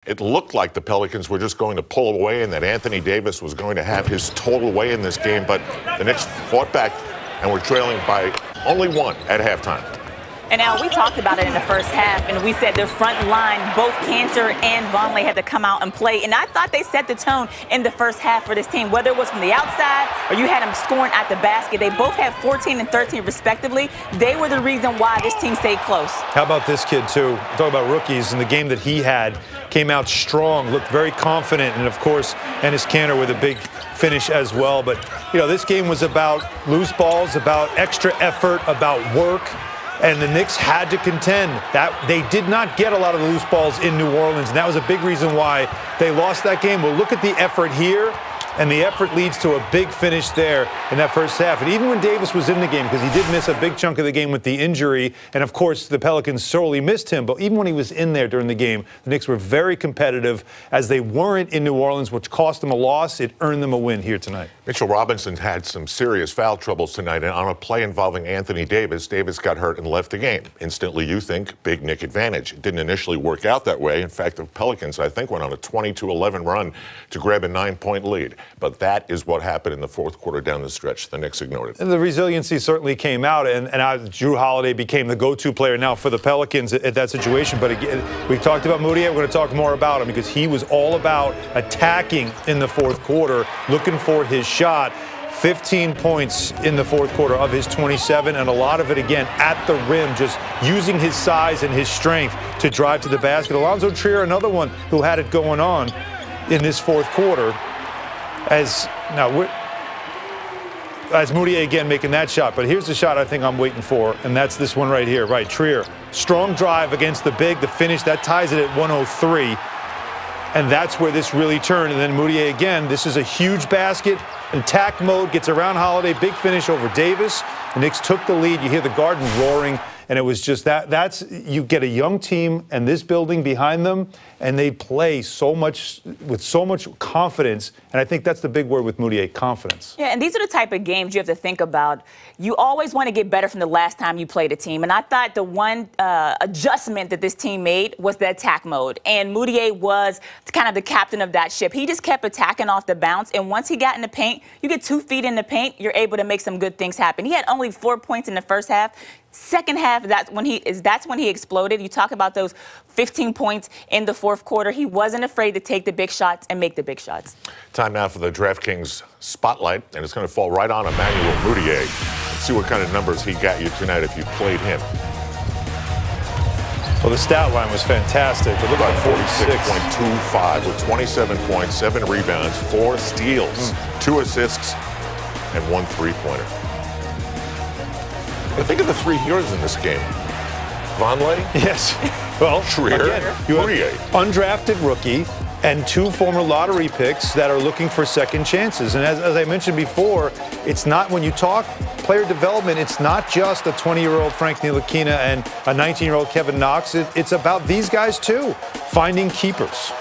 It looked like the Pelicans were just going to pull away and that Anthony Davis was going to have his total way in this game, but the Knicks fought back and were trailing by only one at halftime. And now we talked about it in the first half, and we said the front line, both Cantor and Vonleh had to come out and play. And I thought they set the tone in the first half for this team, whether it was from the outside or you had them scoring at the basket. They both had 14 and 13 respectively. They were the reason why this team stayed close. How about this kid, too? Talk about rookies. In the game that he had, came out strong, looked very confident, and, of course, Enes Kanter with a big finish as well. But, you know, this game was about loose balls, about extra effort, about work. And the Knicks had to contend. That they did not get a lot of loose balls in New Orleans, and that was a big reason why they lost that game. Well, look at the effort here, and the effort leads to a big finish there in that first half. And even when Davis was in the game, because he did miss a big chunk of the game with the injury, and of course the Pelicans sorely missed him, but even when he was in there during the game, the Knicks were very competitive as they weren't in New Orleans, which cost them a loss. It earned them a win here tonight. Mitchell Robinson had some serious foul troubles tonight, and on a play involving Anthony Davis, Davis got hurt and left the game. Instantly, you think, big Knick advantage. It didn't initially work out that way. In fact, the Pelicans, I think, went on a 22-11 run to grab a 9-point lead. But that is what happened in the fourth quarter down the stretch. The Knicks ignored it. And the resiliency certainly came out, and Jrue Holiday became the go-to player now for the Pelicans at that situation. But again, we talked about Mudiay. We're going to talk more about him because he was all about attacking in the fourth quarter, looking for his shot. 15 points in the fourth quarter of his 27, and a lot of it, again, at the rim, just using his size and his strength to drive to the basket. Alonzo Trier, another one who had it going on in this fourth quarter. As Mudiay again making that shot. But here's the shot I think I'm waiting for, and that's this one right here. Right, Trier. Strong drive against the big. The finish, that ties it at 103. And that's where this really turned. And then Mudiay again. This is a huge basket. Attack mode, gets around Holiday. Big finish over Davis. The Knicks took the lead. You hear the Garden roaring. And it was just that's you get a young team and this building behind them, and they play so much with so much confidence. And I think that's the big word with Mudiay, confidence. Yeah, and these are the type of games you have to think about. You always want to get better from the last time you played a team. And I thought the one adjustment that this team made was the attack mode. And Mudiay was kind of the captain of that ship. He just kept attacking off the bounce. And once he got in the paint, you get 2 feet in the paint, you're able to make some good things happen. He had only 4 points in the first half. Second half, that's when he exploded. You talk about those 15 points in the fourth quarter. He wasn't afraid to take the big shots and make the big shots. Time now for the DraftKings Spotlight, and it's going to fall right on Emmanuel Mudiay. Let's see what kind of numbers he got you tonight if you played him. Well, the stat line was fantastic. It looked like 46.25 with 27 points, 7 rebounds, 4 steals, 2 assists, and 1 3-pointer. I think of the 3 heroes in this game. Vonleh? Yes. Well, Trier, again, you have undrafted rookie and 2 former lottery picks that are looking for second chances. And as I mentioned before, it's not, when you talk player development, it's not just a 20-year-old Frank Ntilikina and a 19-year-old Kevin Knox. It's about these guys, too, finding keepers.